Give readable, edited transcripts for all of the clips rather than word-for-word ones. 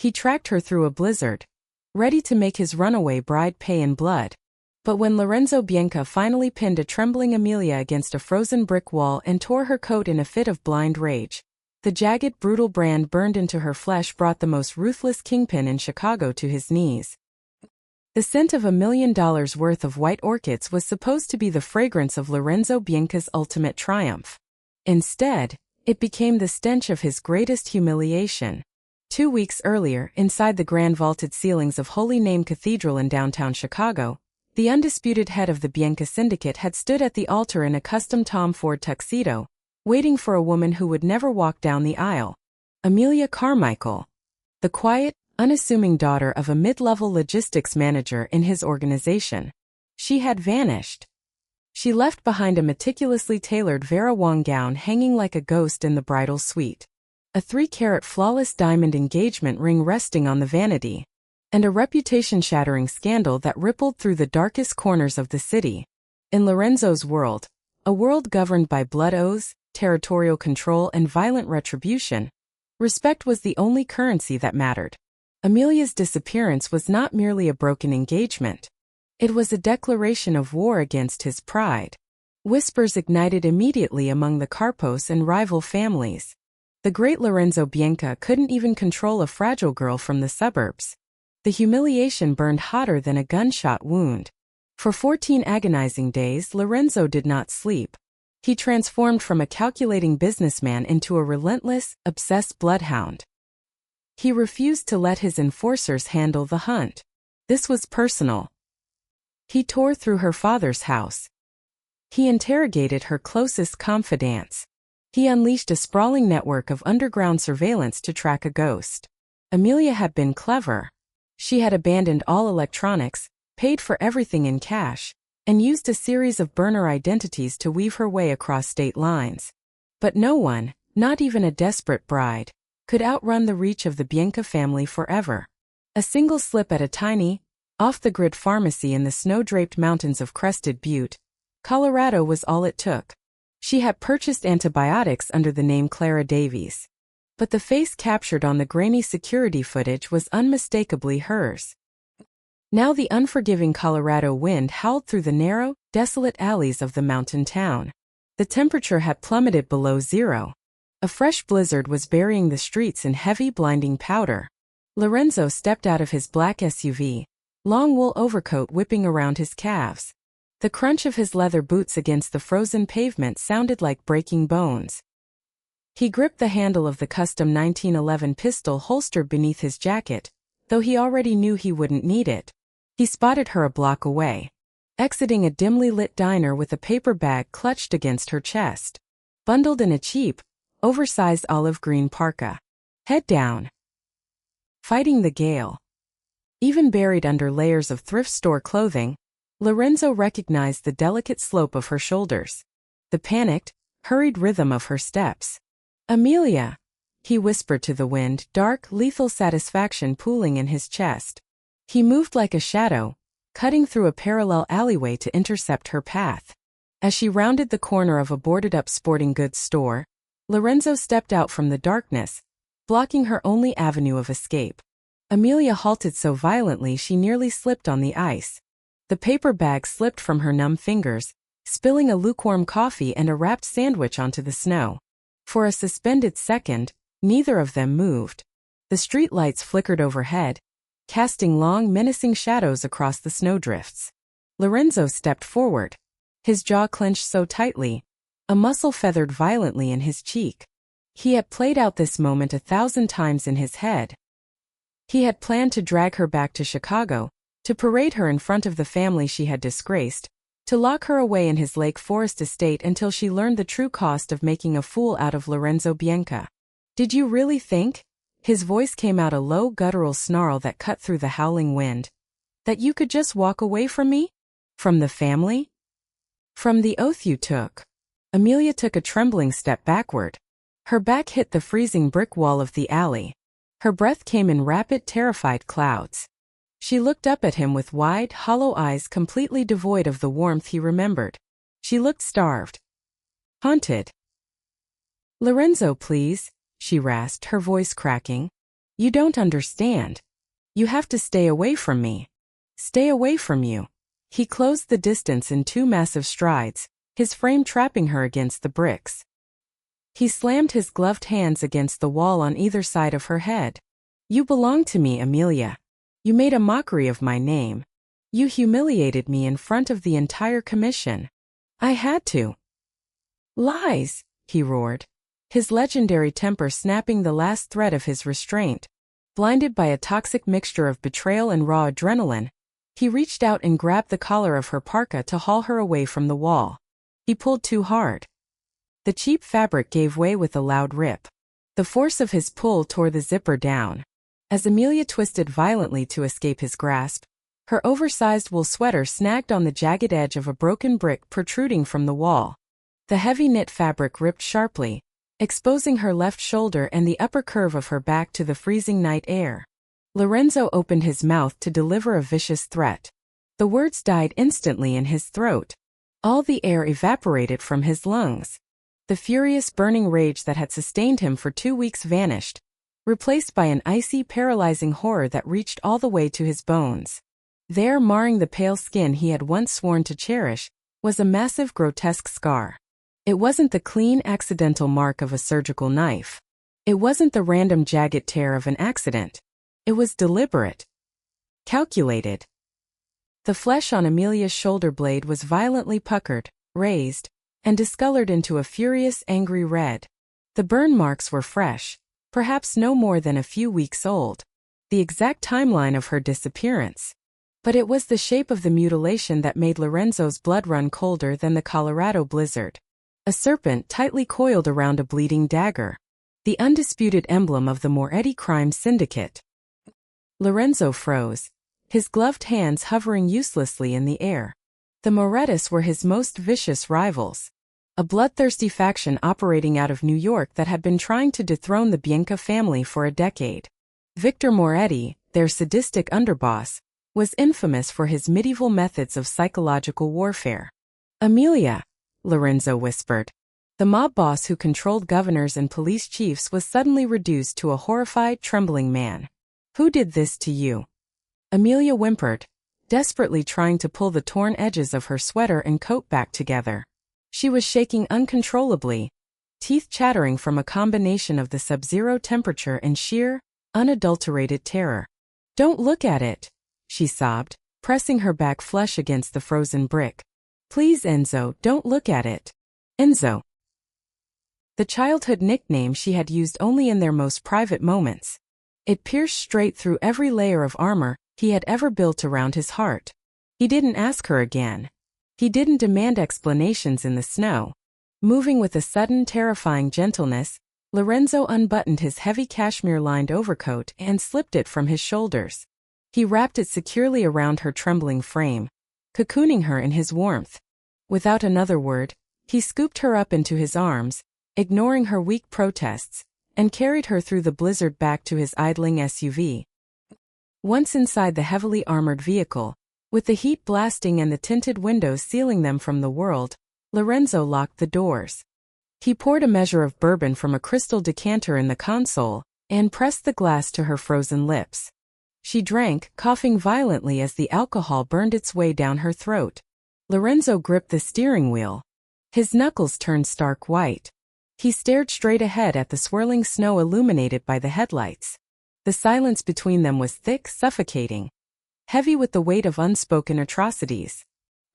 He tracked her through a blizzard, ready to make his runaway bride pay in blood. But when Lorenzo Bianca finally pinned a trembling Amelia against a frozen brick wall and tore her coat in a fit of blind rage, the jagged, brutal brand burned into her flesh brought the most ruthless kingpin in Chicago to his knees. The scent of $1 million worth of white orchids was supposed to be the fragrance of Lorenzo Bianca's ultimate triumph. Instead, it became the stench of his greatest humiliation. 2 weeks earlier, inside the grand vaulted ceilings of Holy Name Cathedral in downtown Chicago, the undisputed head of the Bianca syndicate had stood at the altar in a custom Tom Ford tuxedo, waiting for a woman who would never walk down the aisle. Amelia Carmichael, the quiet, unassuming daughter of a mid-level logistics manager in his organization. She had vanished. She left behind a meticulously tailored Vera Wang gown hanging like a ghost in the bridal suite, a 3-carat flawless diamond engagement ring resting on the vanity, and a reputation-shattering scandal that rippled through the darkest corners of the city. In Lorenzo's world, a world governed by blood oaths, territorial control, and violent retribution, respect was the only currency that mattered. Amelia's disappearance was not merely a broken engagement. It was a declaration of war against his pride. Whispers ignited immediately among the Carpos and rival families. The great Lorenzo Bianca couldn't even control a fragile girl from the suburbs. The humiliation burned hotter than a gunshot wound. For 14 agonizing days, Lorenzo did not sleep. He transformed from a calculating businessman into a relentless, obsessed bloodhound. He refused to let his enforcers handle the hunt. This was personal. He tore through her father's house. He interrogated her closest confidants. He unleashed a sprawling network of underground surveillance to track a ghost. Amelia had been clever. She had abandoned all electronics, paid for everything in cash, and used a series of burner identities to weave her way across state lines. But no one, not even a desperate bride, could outrun the reach of the Bianca family forever. A single slip at a tiny, off-the-grid pharmacy in the snow-draped mountains of Crested Butte, Colorado was all it took. She had purchased antibiotics under the name Clara Davies. But the face captured on the grainy security footage was unmistakably hers. Now the unforgiving Colorado wind howled through the narrow, desolate alleys of the mountain town. The temperature had plummeted below zero. A fresh blizzard was burying the streets in heavy, blinding powder. Lorenzo stepped out of his black SUV, long wool overcoat whipping around his calves. The crunch of his leather boots against the frozen pavement sounded like breaking bones. He gripped the handle of the custom 1911 pistol holstered beneath his jacket, though he already knew he wouldn't need it. He spotted her a block away, exiting a dimly lit diner with a paper bag clutched against her chest, bundled in a cheap, oversized olive green parka. Head down. Fighting the gale. Even buried under layers of thrift store clothing, Lorenzo recognized the delicate slope of her shoulders, the panicked, hurried rhythm of her steps. Amelia, he whispered to the wind, dark, lethal satisfaction pooling in his chest. He moved like a shadow, cutting through a parallel alleyway to intercept her path. As she rounded the corner of a boarded-up sporting goods store, Lorenzo stepped out from the darkness, blocking her only avenue of escape. Amelia halted so violently she nearly slipped on the ice. The paper bag slipped from her numb fingers, spilling a lukewarm coffee and a wrapped sandwich onto the snow. For a suspended second, neither of them moved. The streetlights flickered overhead, casting long, menacing shadows across the snowdrifts. Lorenzo stepped forward, his jaw clenched so tightly, a muscle feathered violently in his cheek. He had played out this moment 1,000 times in his head. He had planned to drag her back to Chicago, to parade her in front of the family she had disgraced, to lock her away in his Lake Forest estate until she learned the true cost of making a fool out of Lorenzo Bianca. Did you really think? His voice came out a low guttural snarl that cut through the howling wind. That you could just walk away from me? From the family? From the oath you took. Amelia took a trembling step backward. Her back hit the freezing brick wall of the alley. Her breath came in rapid, terrified clouds. She looked up at him with wide, hollow eyes completely devoid of the warmth he remembered. She looked starved. Haunted. Lorenzo, please, she rasped, her voice cracking. You don't understand. You have to stay away from me. Stay away from you. He closed the distance in 2 massive strides, his frame trapping her against the bricks. He slammed his gloved hands against the wall on either side of her head. You belong to me, Amelia. You made a mockery of my name. You humiliated me in front of the entire commission. I had to. Lies, he roared, his legendary temper snapping the last thread of his restraint. Blinded by a toxic mixture of betrayal and raw adrenaline, he reached out and grabbed the collar of her parka to haul her away from the wall. He pulled too hard. The cheap fabric gave way with a loud rip. The force of his pull tore the zipper down. As Amelia twisted violently to escape his grasp, her oversized wool sweater snagged on the jagged edge of a broken brick protruding from the wall. The heavy knit fabric ripped sharply, exposing her left shoulder and the upper curve of her back to the freezing night air. Lorenzo opened his mouth to deliver a vicious threat. The words died instantly in his throat. All the air evaporated from his lungs. The furious burning rage that had sustained him for 2 weeks vanished, replaced by an icy, paralyzing horror that reached all the way to his bones. There, marring the pale skin he had once sworn to cherish, was a massive, grotesque scar. It wasn't the clean, accidental mark of a surgical knife. It wasn't the random jagged tear of an accident. It was deliberate. Calculated. The flesh on Amelia's shoulder blade was violently puckered, raised, and discolored into a furious, angry red. The burn marks were fresh, perhaps no more than a few weeks old, the exact timeline of her disappearance. But it was the shape of the mutilation that made Lorenzo's blood run colder than the Colorado blizzard. A serpent tightly coiled around a bleeding dagger. The undisputed emblem of the Moretti crime syndicate. Lorenzo froze, his gloved hands hovering uselessly in the air. The Morettis were his most vicious rivals. A bloodthirsty faction operating out of New York that had been trying to dethrone the Bianca family for a decade. Victor Moretti, their sadistic underboss, was infamous for his medieval methods of psychological warfare. Amelia, Lorenzo whispered. The mob boss who controlled governors and police chiefs was suddenly reduced to a horrified, trembling man. Who did this to you? Amelia whimpered, desperately trying to pull the torn edges of her sweater and coat back together. She was shaking uncontrollably, teeth chattering from a combination of the sub-zero temperature and sheer, unadulterated terror. Don't look at it, she sobbed, pressing her back flush against the frozen brick. Please, Enzo, don't look at it. Enzo. The childhood nickname she had used only in their most private moments. It pierced straight through every layer of armor he had ever built around his heart. He didn't ask her again. He didn't demand explanations in the snow. Moving with a sudden, terrifying gentleness, Lorenzo unbuttoned his heavy cashmere-lined overcoat and slipped it from his shoulders. He wrapped it securely around her trembling frame, cocooning her in his warmth. Without another word, he scooped her up into his arms, ignoring her weak protests, and carried her through the blizzard back to his idling SUV. Once inside the heavily armored vehicle, with the heat blasting and the tinted windows sealing them from the world, Lorenzo locked the doors. He poured a measure of bourbon from a crystal decanter in the console and pressed the glass to her frozen lips. She drank, coughing violently as the alcohol burned its way down her throat. Lorenzo gripped the steering wheel. His knuckles turned stark white. He stared straight ahead at the swirling snow illuminated by the headlights. The silence between them was thick, suffocating, heavy with the weight of unspoken atrocities.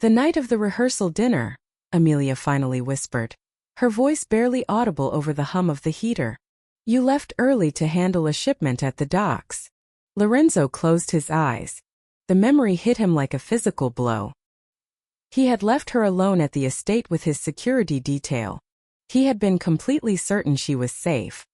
The night of the rehearsal dinner, Amelia finally whispered, her voice barely audible over the hum of the heater. You left early to handle a shipment at the docks. Lorenzo closed his eyes. The memory hit him like a physical blow. He had left her alone at the estate with his security detail. He had been completely certain she was safe.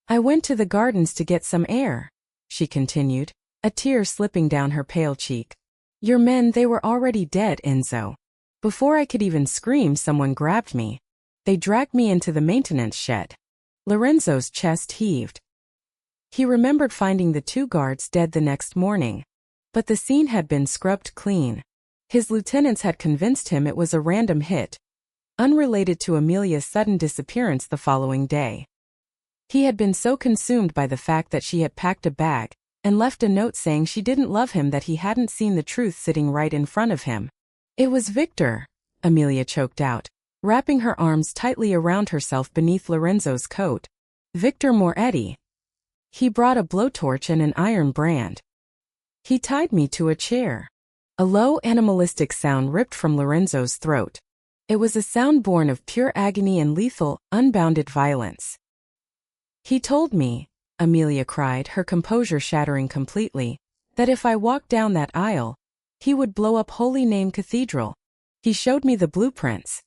I went to the gardens to get some air, she continued, a tear slipping down her pale cheek. Your men, they were already dead, Enzo. Before I could even scream, someone grabbed me. They dragged me into the maintenance shed. Lorenzo's chest heaved. He remembered finding the 2 guards dead the next morning. But the scene had been scrubbed clean. His lieutenants had convinced him it was a random hit, unrelated to Amelia's sudden disappearance the following day. He had been so consumed by the fact that she had packed a bag and left a note saying she didn't love him that he hadn't seen the truth sitting right in front of him. It was Victor, Amelia choked out, wrapping her arms tightly around herself beneath Lorenzo's coat. Victor Moretti. He brought a blowtorch and an iron brand. He tied me to a chair. A low animalistic sound ripped from Lorenzo's throat. It was a sound born of pure agony and lethal, unbounded violence. He told me, Amelia cried, her composure shattering completely, that if I walked down that aisle, he would blow up Holy Name Cathedral. He showed me the blueprints.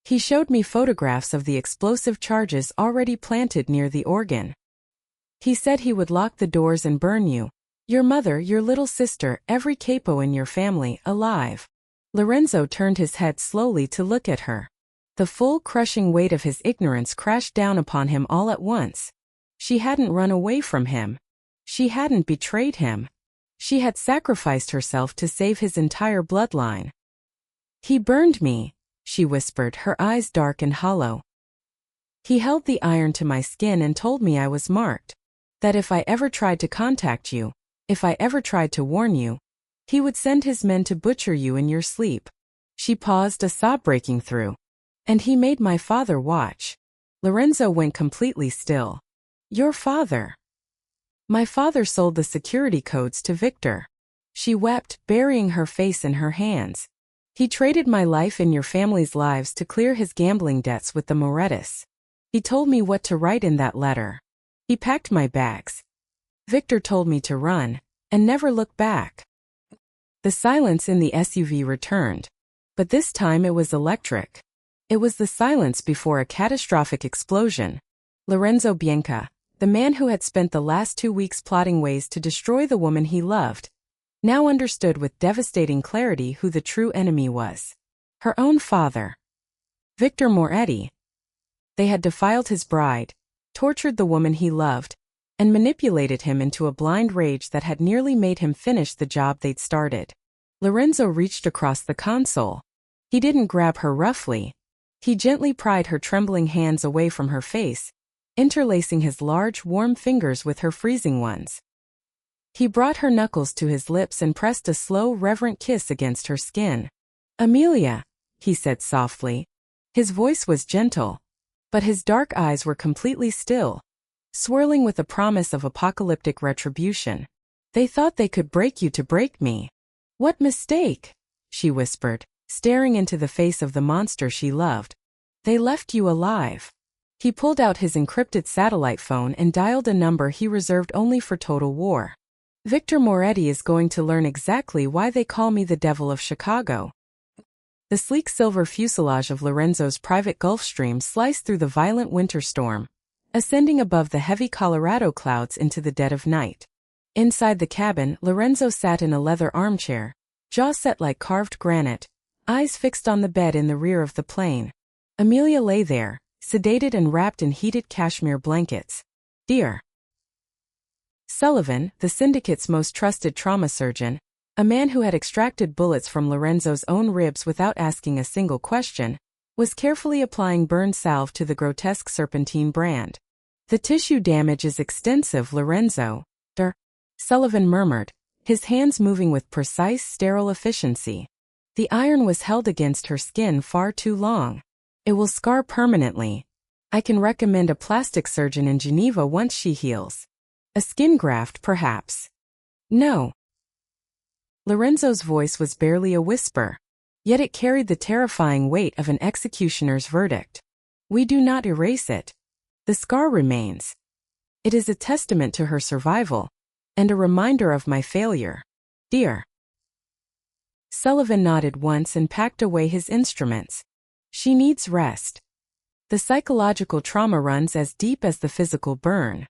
He showed me photographs of the explosive charges already planted near the organ. He said he would lock the doors and burn you, your mother, your little sister, every capo in your family, alive. Lorenzo turned his head slowly to look at her. The full crushing weight of his ignorance crashed down upon him all at once. She hadn't run away from him. She hadn't betrayed him. She had sacrificed herself to save his entire bloodline. He burned me, she whispered, her eyes dark and hollow. He held the iron to my skin and told me I was marked. That if I ever tried to contact you, if I ever tried to warn you, he would send his men to butcher you in your sleep. She paused, a sob breaking through. And he made my father watch. Lorenzo went completely still. Your father? My father sold the security codes to Victor. She wept, burying her face in her hands. He traded my life and your family's lives to clear his gambling debts with the Morettis. He told me what to write in that letter. He packed my bags. Victor told me to run, and never look back. The silence in the SUV returned. But this time it was electric. It was the silence before a catastrophic explosion. Lorenzo Bianca, the man who had spent the last 2 weeks plotting ways to destroy the woman he loved, now understood with devastating clarity who the true enemy was. Her own father. Victor Moretti. They had defiled his bride, tortured the woman he loved, and manipulated him into a blind rage that had nearly made him finish the job they'd started. Lorenzo reached across the console. He didn't grab her roughly. He gently pried her trembling hands away from her face, interlacing his large, warm fingers with her freezing ones. He brought her knuckles to his lips and pressed a slow, reverent kiss against her skin. Amelia, he said softly. His voice was gentle, but his dark eyes were completely still, swirling with a promise of apocalyptic retribution. They thought they could break you to break me. What mistake, she whispered, staring into the face of the monster she loved. They left you alive. He pulled out his encrypted satellite phone and dialed a number he reserved only for total war. Victor Moretti is going to learn exactly why they call me the Devil of Chicago. The sleek silver fuselage of Lorenzo's private Gulfstream sliced through the violent winter storm, ascending above the heavy Colorado clouds into the dead of night. Inside the cabin, Lorenzo sat in a leather armchair, jaw set like carved granite, eyes fixed on the bed in the rear of the plane. Amelia lay there, sedated and wrapped in heated cashmere blankets. Dear Sullivan, the syndicate's most trusted trauma surgeon, a man who had extracted bullets from Lorenzo's own ribs without asking a single question, was carefully applying burn salve to the grotesque serpentine brand. The tissue damage is extensive, Lorenzo. Sullivan murmured, his hands moving with precise, sterile efficiency. The iron was held against her skin far too long. It will scar permanently. I can recommend a plastic surgeon in Geneva once she heals. A skin graft, perhaps. No. Lorenzo's voice was barely a whisper, yet it carried the terrifying weight of an executioner's verdict. We do not erase it. The scar remains. It is a testament to her survival, and a reminder of my failure. Dear. Sullivan nodded once and packed away his instruments. She needs rest. The psychological trauma runs as deep as the physical burn.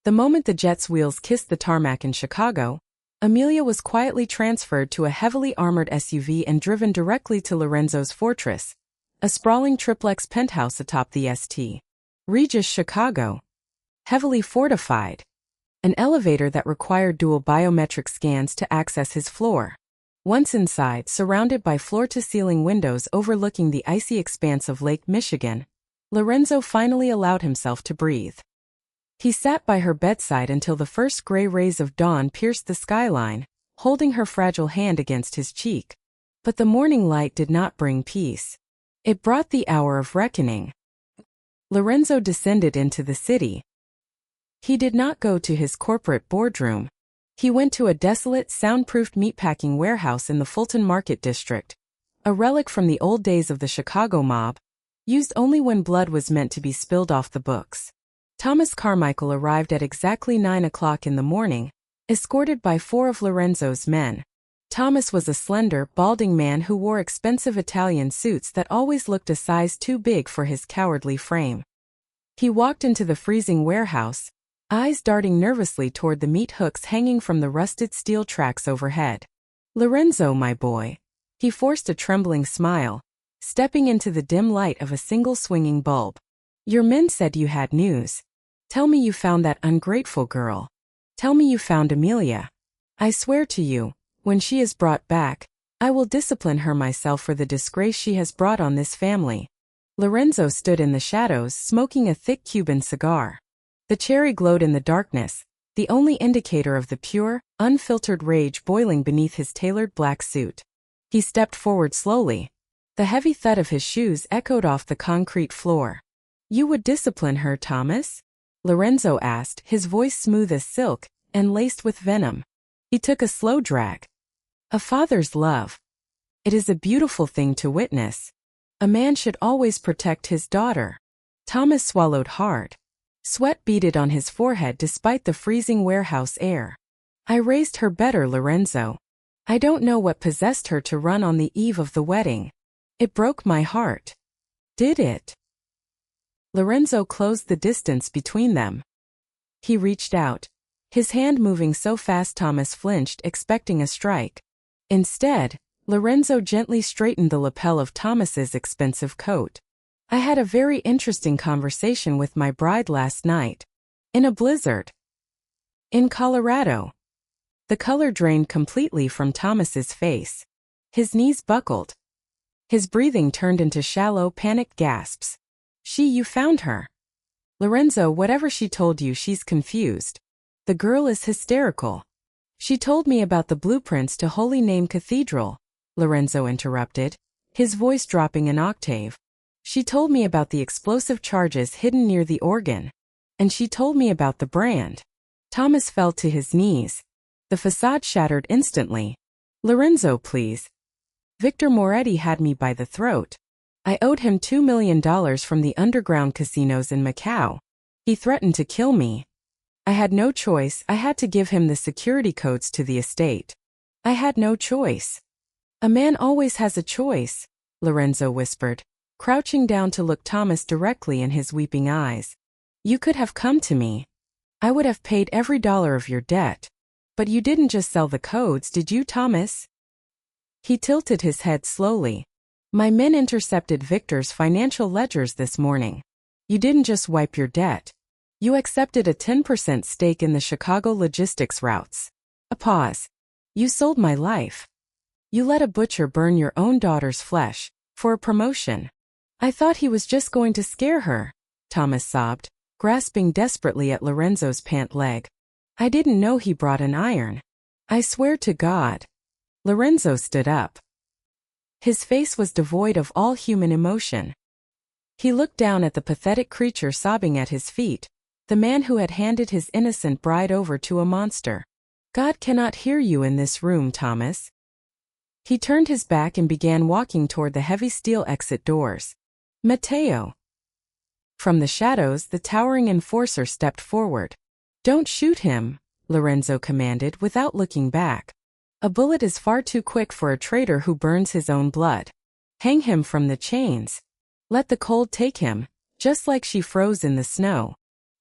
The moment the jet's wheels kissed the tarmac in Chicago, Amelia was quietly transferred to a heavily armored SUV and driven directly to Lorenzo's fortress, a sprawling triplex penthouse atop the St. Regis Chicago. Heavily fortified. An elevator that required dual biometric scans to access his floor. Once inside, surrounded by floor-to-ceiling windows overlooking the icy expanse of Lake Michigan, Lorenzo finally allowed himself to breathe. He sat by her bedside until the first gray rays of dawn pierced the skyline, holding her fragile hand against his cheek. But the morning light did not bring peace. It brought the hour of reckoning. Lorenzo descended into the city. He did not go to his corporate boardroom. He went to a desolate, soundproofed meatpacking warehouse in the Fulton Market District, a relic from the old days of the Chicago mob, used only when blood was meant to be spilled off the books. Thomas Carmichael arrived at exactly 9 o'clock in the morning, escorted by 4 of Lorenzo's men. Thomas was a slender, balding man who wore expensive Italian suits that always looked a size too big for his cowardly frame. He walked into the freezing warehouse, eyes darting nervously toward the meat hooks hanging from the rusted steel tracks overhead. "Lorenzo, my boy." He forced a trembling smile, stepping into the dim light of a single swinging bulb. "Your men said you had news. Tell me you found that ungrateful girl. Tell me you found Amelia. I swear to you, when she is brought back, I will discipline her myself for the disgrace she has brought on this family." Lorenzo stood in the shadows, smoking a thick Cuban cigar. The cherry glowed in the darkness, the only indicator of the pure, unfiltered rage boiling beneath his tailored black suit. He stepped forward slowly. The heavy thud of his shoes echoed off the concrete floor. "You would discipline her, Thomas?" Lorenzo asked, his voice smooth as silk and laced with venom. He took a slow drag. "A father's love. It is a beautiful thing to witness. A man should always protect his daughter." Thomas swallowed hard. Sweat beaded on his forehead despite the freezing warehouse air. "I raised her better, Lorenzo. I don't know what possessed her to run on the eve of the wedding. It broke my heart." "Did it?" Lorenzo closed the distance between them. He reached out, his hand moving so fast Thomas flinched, expecting a strike. Instead, Lorenzo gently straightened the lapel of Thomas's expensive coat. "I had a very interesting conversation with my bride last night. In a blizzard. In Colorado." The color drained completely from Thomas's face. His knees buckled. His breathing turned into shallow, panicked gasps. You found her." "Lorenzo, whatever she told you, she's confused. The girl is hysterical. She told me about the blueprints to Holy Name Cathedral," Lorenzo interrupted, his voice dropping an octave. "She told me about the explosive charges hidden near the organ. And she told me about the brand." Thomas fell to his knees. The facade shattered instantly. "Lorenzo, please. Victor Moretti had me by the throat. I owed him $2 million from the underground casinos in Macau. He threatened to kill me. I had no choice. I had to give him the security codes to the estate. I had no choice." "A man always has a choice," Lorenzo whispered, crouching down to look Thomas directly in his weeping eyes. "You could have come to me. I would have paid every dollar of your debt. But you didn't just sell the codes, did you, Thomas?" He tilted his head slowly. "My men intercepted Victor's financial ledgers this morning. You didn't just wipe your debt. You accepted a 10% stake in the Chicago logistics routes." A pause. "You sold my life. You let a butcher burn your own daughter's flesh, for a promotion." "I thought he was just going to scare her," Thomas sobbed, grasping desperately at Lorenzo's pant leg. "I didn't know he brought an iron. I swear to God." Lorenzo stood up. His face was devoid of all human emotion. He looked down at the pathetic creature sobbing at his feet, the man who had handed his innocent bride over to a monster. "God cannot hear you in this room, Thomas." He turned his back and began walking toward the heavy steel exit doors. "Matteo." From the shadows, the towering enforcer stepped forward. "Don't shoot him," Lorenzo commanded without looking back. "A bullet is far too quick for a traitor who burns his own blood. Hang him from the chains. Let the cold take him, just like she froze in the snow."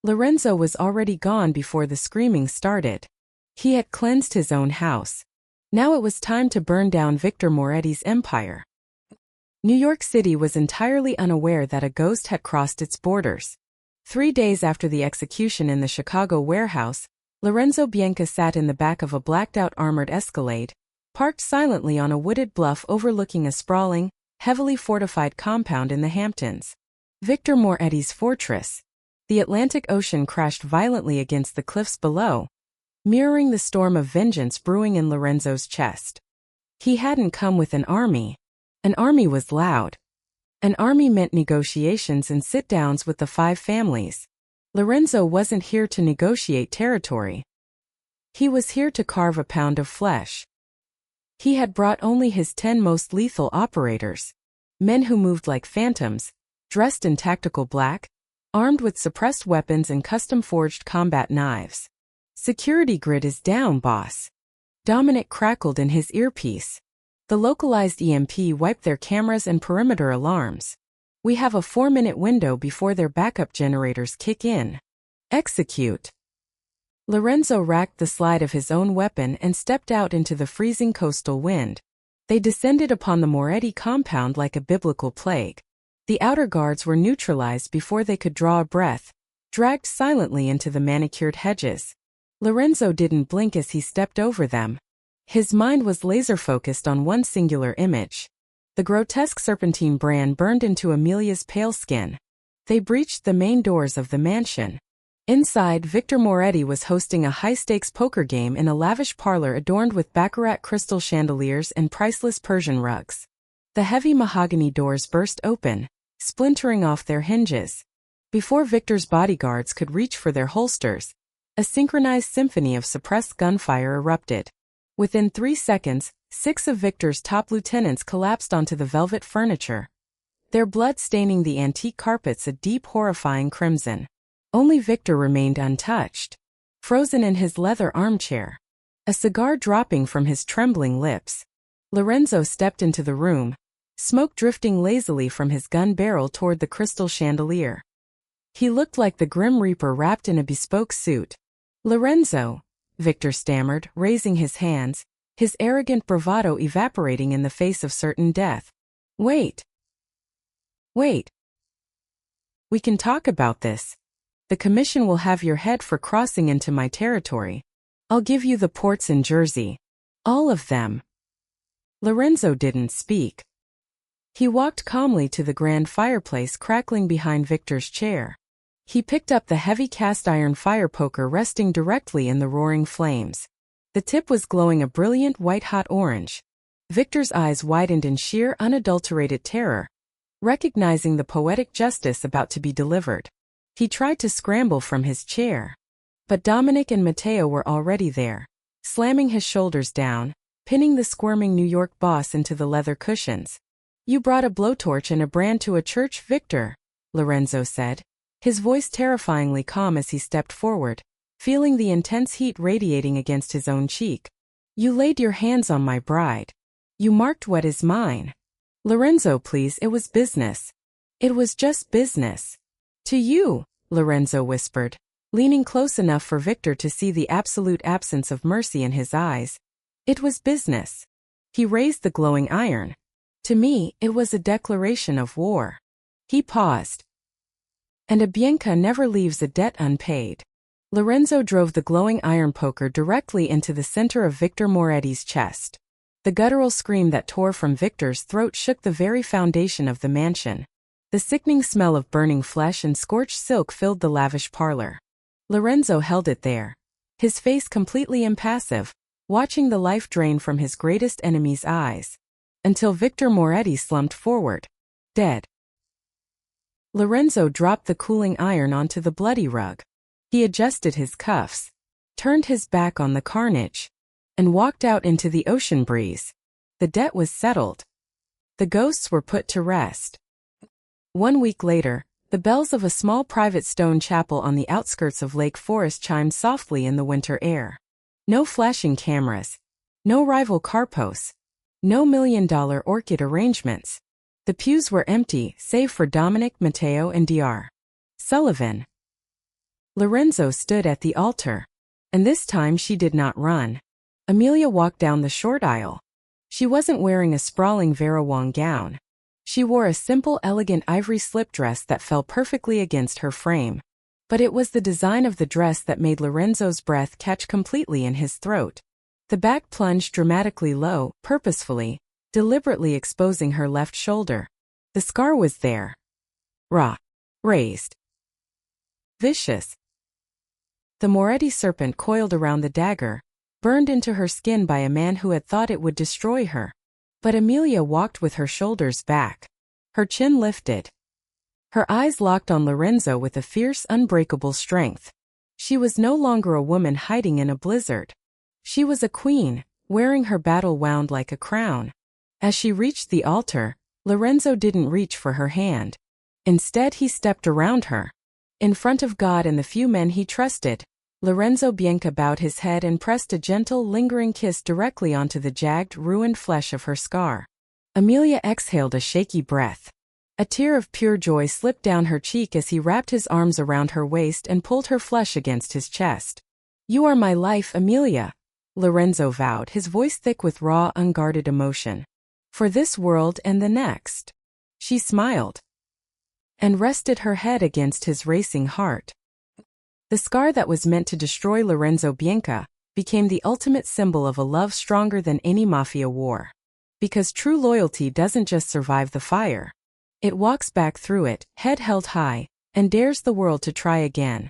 Lorenzo was already gone before the screaming started. He had cleansed his own house. Now it was time to burn down Victor Moretti's empire. New York City was entirely unaware that a ghost had crossed its borders. 3 days after the execution in the Chicago warehouse, Lorenzo Bianca sat in the back of a blacked-out armored Escalade, parked silently on a wooded bluff overlooking a sprawling, heavily fortified compound in the Hamptons. Victor Moretti's fortress. The Atlantic Ocean crashed violently against the cliffs below, mirroring the storm of vengeance brewing in Lorenzo's chest. He hadn't come with an army. An army was loud. An army meant negotiations and sit-downs with the 5 families. Lorenzo wasn't here to negotiate territory. He was here to carve a pound of flesh. He had brought only his 10 most lethal operators, men who moved like phantoms, dressed in tactical black, armed with suppressed weapons and custom-forged combat knives. Security grid is down, boss. Dominic crackled in his earpiece. The localized EMP wiped their cameras and perimeter alarms. We have a 4-minute window before their backup generators kick in. Execute. Lorenzo racked the slide of his own weapon and stepped out into the freezing coastal wind. They descended upon the Moretti compound like a biblical plague. The outer guards were neutralized before they could draw a breath, dragged silently into the manicured hedges. Lorenzo didn't blink as he stepped over them. His mind was laser-focused on one singular image. The grotesque serpentine brand burned into Amelia's pale skin. They breached the main doors of the mansion. Inside, Victor Moretti was hosting a high-stakes poker game in a lavish parlor adorned with baccarat crystal chandeliers and priceless Persian rugs. The heavy mahogany doors burst open, splintering off their hinges. Before Victor's bodyguards could reach for their holsters, a synchronized symphony of suppressed gunfire erupted. Within 3 seconds, 6 of Victor's top lieutenants collapsed onto the velvet furniture, their blood staining the antique carpets a deep, horrifying crimson. Only Victor remained untouched, frozen in his leather armchair, a cigar dropping from his trembling lips. Lorenzo stepped into the room, smoke drifting lazily from his gun barrel toward the crystal chandelier. He looked like the Grim Reaper wrapped in a bespoke suit. "Lorenzo," Victor stammered, raising his hands, his arrogant bravado evaporating in the face of certain death. Wait. We can talk about this. The commission will have your head for crossing into my territory. I'll give you the ports in Jersey. All of them." Lorenzo didn't speak. He walked calmly to the grand fireplace crackling behind Victor's chair. He picked up the heavy cast-iron fire poker resting directly in the roaring flames. The tip was glowing a brilliant white-hot orange. Victor's eyes widened in sheer unadulterated terror, recognizing the poetic justice about to be delivered. He tried to scramble from his chair. But Dominic and Matteo were already there, slamming his shoulders down, pinning the squirming New York boss into the leather cushions. "You brought a blowtorch and a brand to a church, Victor," Lorenzo said, his voice terrifyingly calm as he stepped forward, feeling the intense heat radiating against his own cheek. "You laid your hands on my bride. You marked what is mine." "Lorenzo, please, it was business. It was just business." "To you," Lorenzo whispered, leaning close enough for Victor to see the absolute absence of mercy in his eyes. "It was business." He raised the glowing iron. "To me, it was a declaration of war." He paused. "And a Bianca never leaves a debt unpaid." Lorenzo drove the glowing iron poker directly into the center of Victor Moretti's chest. The guttural scream that tore from Victor's throat shook the very foundation of the mansion. The sickening smell of burning flesh and scorched silk filled the lavish parlor. Lorenzo held it there, his face completely impassive, watching the life drain from his greatest enemy's eyes, until Victor Moretti slumped forward, dead. Lorenzo dropped the cooling iron onto the bloody rug. He adjusted his cuffs, turned his back on the carnage, and walked out into the ocean breeze. The debt was settled. The ghosts were put to rest. 1 week later, the bells of a small private stone chapel on the outskirts of Lake Forest chimed softly in the winter air. No flashing cameras, no rival car posts, no million-dollar orchid arrangements. The pews were empty, save for Dominic, Matteo, and Dr. Sullivan. Lorenzo stood at the altar, and this time she did not run. Amelia walked down the short aisle. She wasn't wearing a sprawling Vera Wang gown. She wore a simple, elegant ivory slip dress that fell perfectly against her frame. But it was the design of the dress that made Lorenzo's breath catch completely in his throat. The back plunged dramatically low, purposefully, deliberately exposing her left shoulder. The scar was there. Raw. raised. Vicious. The Moretti serpent coiled around the dagger, burned into her skin by a man who had thought it would destroy her. But Amelia walked with her shoulders back, her chin lifted. Her eyes locked on Lorenzo with a fierce, unbreakable strength. She was no longer a woman hiding in a blizzard. She was a queen, wearing her battle wound like a crown. As she reached the altar, Lorenzo didn't reach for her hand. Instead, he stepped around her. In front of God and the few men he trusted, Lorenzo Bianca bowed his head and pressed a gentle, lingering kiss directly onto the jagged, ruined flesh of her scar. Amelia exhaled a shaky breath. A tear of pure joy slipped down her cheek as he wrapped his arms around her waist and pulled her flesh against his chest. "You are my life, Amelia," Lorenzo vowed, his voice thick with raw, unguarded emotion. "For this world and the next." She smiled and rested her head against his racing heart. The scar that was meant to destroy Lorenzo Bianca became the ultimate symbol of a love stronger than any mafia war. Because true loyalty doesn't just survive the fire. It walks back through it, head held high, and dares the world to try again.